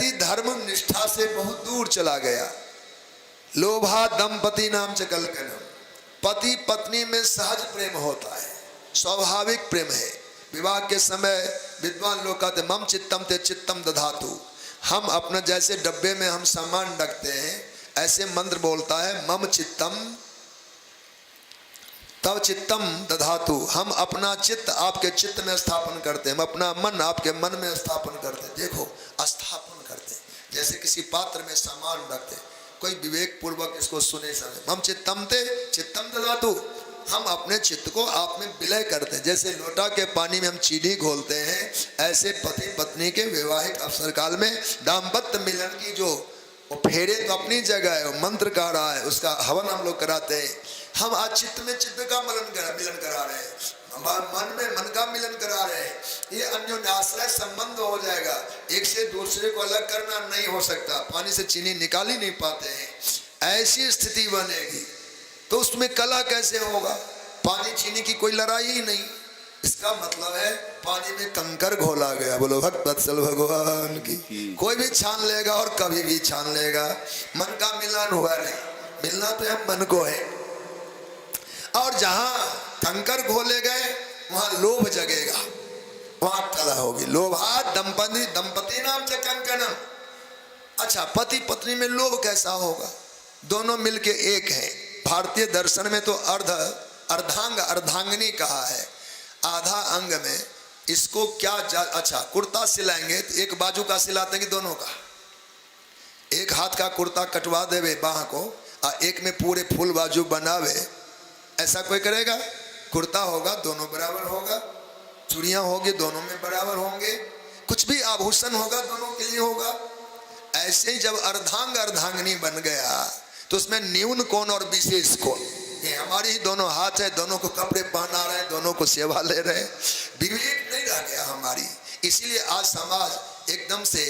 व्यक्ति धर्म निष्ठा से बहुत दूर चला गया। लोभा दंपति नाम च कलकनम, पति पत्नी में सहज प्रेम होता है, स्वाभाविक प्रेम है। विवाह के समय विद्वान लोग कहते मम चित्तम ते चित्तम दधातु, हम अपना जैसे डब्बे में हम सामान रखते हैं ऐसे मंत्र बोलता है मम चित्तम तव चित्तम दधातु, हम अपना चित्त आपके चित्त में स्थापन करते हैं, हम अपना मन आपके मन में स्थापन करते हैं। देखो स्थापन करते हैं, जैसे किसी पात्र में सामान रखते हैं, कोई विवेक पूर्वक इसको सुने समझे। मम चित्तम ते चित्तम दधातु, हम अपने चित्त को आप में विलय करते हैं। जैसे लोटा के पानी में हम चीनी घोलते हैं, ऐसे पति पत्नी के वैवाहिक अवसर काल में दाम्पत्य मिलन की जो वो फेरे तो अपनी जगह है, वो मंत्र का रहा है, उसका हवन हम लोग कराते हैं। हम आज चित्त में चित्त का मिलन करा रहे हैं, मन में मन का मिलन करा रहे हैं। ये अन्योन्याश्रय संबंध हो जाएगा, एक से दूसरे को अलग करना नहीं हो सकता। पानी से चीनी निकाल ही नहीं पाते हैं, ऐसी स्थिति बनेगी तो उसमें कला कैसे होगा? पानी चीनी की कोई लड़ाई ही नहीं। इसका मतलब है पानी में कंकर घोला गया। बोलो भक्त वत्सल भगवान की। कोई भी छान लेगा और कभी भी छान लेगा, मन का मिलन हुआ नहीं। मिलना तो हम मन को है, और जहां कंकर घोले गए वहां लोभ जगेगा, वहां कला होगी। लोभा दंपति नाम च कंकणम। अच्छा, पति पत्नी में लोभ कैसा होगा? दोनों मिलके एक हैं। भारतीय दर्शन में तो अर्धांग अर्धांगिनी कहा है, आधा अंग में। इसको क्या अच्छा, कुर्ता सिलाएंगे तो एक बाजू का सिलाते हैं कि दोनों का? एक हाथ का कुर्ता कटवा देवे बाह को और एक में पूरे फुल बाजू बनावे, ऐसा कोई करेगा? कुर्ता होगा दोनों बराबर होगा, चूड़ियां होगी दोनों में बराबर होंगे, कुछ भी आभूषण होगा दोनों के लिए होगा। ऐसे ही जब अर्धांग अर्धांगिनी बन गया तो उसमें न्यून कौन और विशेष कौन? ये हमारी ही दोनों हाथ है, दोनों को कपड़े पहना रहे हैं, दोनों को सेवा ले रहे हैं, विवेक नहीं रह गया हमारी। इसीलिए आज समाज एकदम से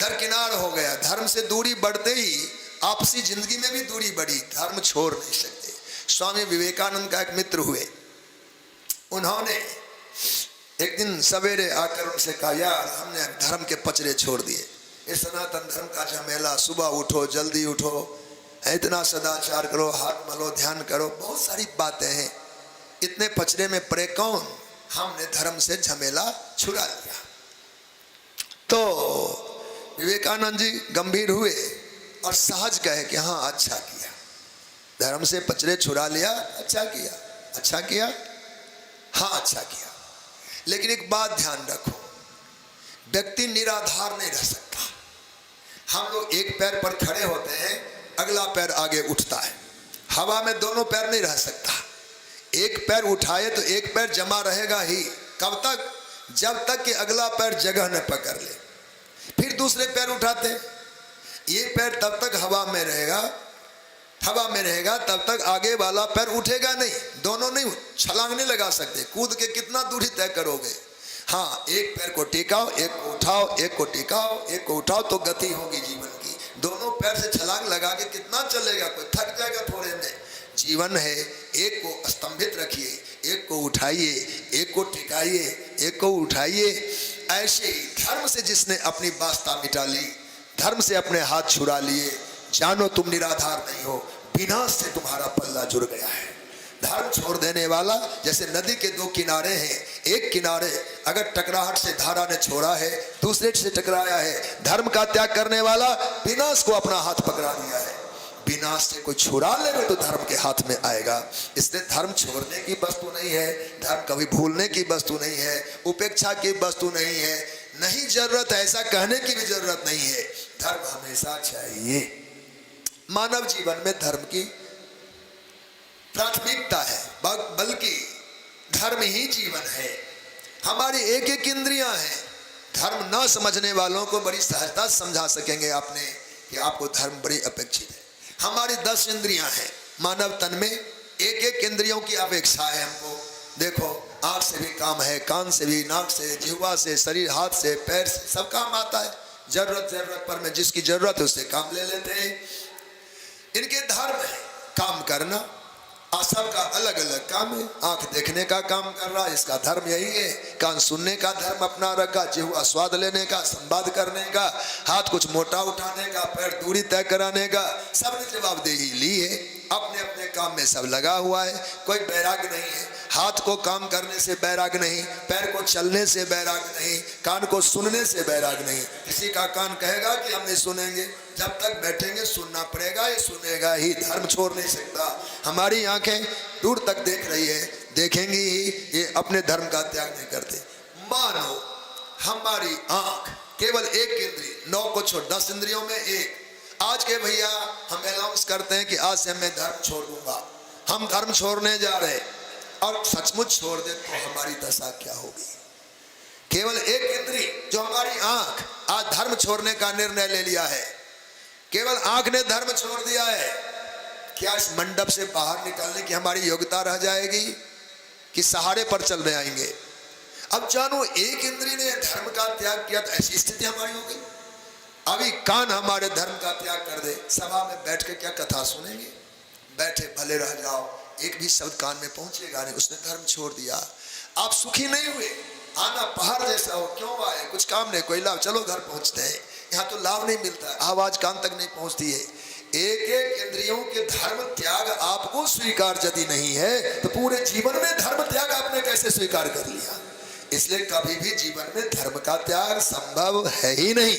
दरकिनार हो गया। धर्म से दूरी बढ़ते ही आपसी जिंदगी में भी दूरी बढ़ी, धर्म छोड़ नहीं सकते। स्वामी विवेकानंद का एक मित्र हुए, उन्होंने एक दिन सवेरे आकर उनसे कहा, यार हमने धर्म के पचड़े छोड़ दिए, ये सनातन धर्म का झमेला, सुबह उठो जल्दी उठो, इतना सदाचार करो, हाथ मलो, ध्यान करो, बहुत सारी बातें हैं, इतने पचड़े में पड़े कौन? हमने धर्म से झमेला छुड़ा लिया। तो विवेकानंद जी गंभीर हुए और सहज कहे कि हाँ अच्छा किया, धर्म से पचड़े छुड़ा लिया, अच्छा किया, अच्छा किया, हाँ अच्छा किया। लेकिन एक बात ध्यान रखो, व्यक्ति निराधार नहीं रह सकता। हम लोग एक पैर पर खड़े होते हैं, अगला पैर आगे उठता है, हवा में दोनों पैर नहीं रह सकता। एक पैर उठाए तो एक पैर जमा रहेगा ही। कब तक? जब तक कि अगला पैर जगह न पकड़ ले। फिर दूसरे पैर उठाते, ये पैर तब तक हवा में रहेगा, हवा में रहेगा तब तक आगे वाला पैर उठेगा नहीं। दोनों नहीं छलांग नहीं लगा सकते, कूद के कितना दूरी तय करोगे? हाँ, एक पैर को टिकाओ, एक को उठाओ, एक को टिकाओ, एक को उठाओ, तो गति होगी जीवन की। दोनों पैर से छलांग लगा के कितना चलेगा? कोई थक जाएगा थोड़े में। जीवन है, एक को स्तंभित रखिए, एक को उठाइए, एक को टिकाइए, एक को उठाइए। ऐसे ही धर्म से जिसने अपनी वास्ता मिटा ली, धर्म से अपने हाथ छुड़ा लिए, जानो तुम निराधार नहीं हो, विनाश से तुम्हारा पल्ला जुड़ गया है। धर्म छोड़ देने वाला जैसे नदी के दो किनारे हैं, एक किनारे अगर टकराहट से धारा ने छोड़ा है, दूसरे से टकराया है। धर्म का त्याग करने वाला विनाश को अपना हाथ पकड़ा दिया है। विनाश से कोई छुड़ा लेगा तो धर्म के हाथ में आएगा। इसलिए धर्म छोड़ने की वस्तु नहीं है, धर्म कभी भूलने की वस्तु नहीं है, उपेक्षा की वस्तु नहीं है, नहीं जरूरत है ऐसा कहने की भी जरूरत नहीं है। धर्म हमेशा चाहिए। मानव जीवन में धर्म की प्राथमिकता है, बल्कि धर्म ही जीवन है। हमारी एक एक इंद्रियां हैं। धर्म न समझने वालों को बड़ी सहजता समझा सकेंगे आपने कि आपको धर्म बड़ी अपेक्षित है। हमारी 10 इंद्रियां हैं। मानव तन में एक एक इंद्रियों की अपेक्षा है हमको। देखो, आँख से भी काम है, कान से भी, नाक से, जिह्वा से, शरीर, हाथ से, पैर से, सब काम आता है। जरूरत पर में जिसकी जरूरत है उससे काम ले लेते हैं। इनके धर्म है काम करना, सबका अलग अलग काम है। आंख देखने का काम कर रहा है, इसका धर्म यही है। कान सुनने का धर्म अपना रखा, जिह्वा स्वाद लेने का, संवाद करने का, हाथ कुछ मोटा उठाने का, पैर दूरी तय कराने का, सबने जवाबदेही ली है। अपने अपने काम में सब लगा हुआ है। कोई बैराग नहीं है। हाथ को काम करने से बैराग नहीं, पैर को चलने से बैराग नहीं, कान को सुनने से बैराग नहीं। किसी का कान कहेगा कि हम नहीं सुनेंगे, जब तक बैठेंगे सुनना पड़ेगा, ये सुनेगा ही, धर्म छोड़ नहीं सकता। हमारी आंखें दूर तक देख रही है, देखेंगी ही, ये अपने धर्म का त्याग नहीं करते। मानो हमारी आंख केवल एक इंद्रिय, 9 को छोड़ 10 इंद्रियों में एक। आज के भैया हम अनाउंस करते हैं कि आज से मैं धर्म छोड़ दूंगा, हम धर्म छोड़ने जा रहे, और सचमुच छोड़ दे तो हमारी दशा क्या होगी। केवल एक इंद्रिय जो हमारी आंख, आज धर्म छोड़ने का निर्णय ले लिया है। केवल आंख ने धर्म छोड़ दिया है। क्या इस मंडप से बाहर निकलने की हमारी योग्यता रह जाएगी कि सहारे पर चल रहे आएंगे। अब जानो एक इंद्रिय ने धर्म का त्याग किया तो ऐसी स्थिति हमारी होगी। अभी कान हमारे धर्म का त्याग कर दे, सभा में बैठ के क्या कथा सुनेंगे। बैठे भले रह जाओ, एक भी शब्द कान में पहुंचेगा नहीं। उसने धर्म छोड़ दिया। आप सुखी नहीं हुए। आना पहाड़ जैसा हो, क्यों आए, कुछ काम नहीं, कोई लाभ, चलो घर पहुंचते हैं। यहाँ तो लाभ नहीं मिलता, आवाज कान तक नहीं पहुंचती है। एक एक इंद्रियों के धर्म त्याग आपको स्वीकार यदि नहीं है तो पूरे जीवन में धर्म त्याग आपने कैसे स्वीकार कर लिया। इसलिए कभी भी जीवन में धर्म का त्याग संभव है ही नहीं।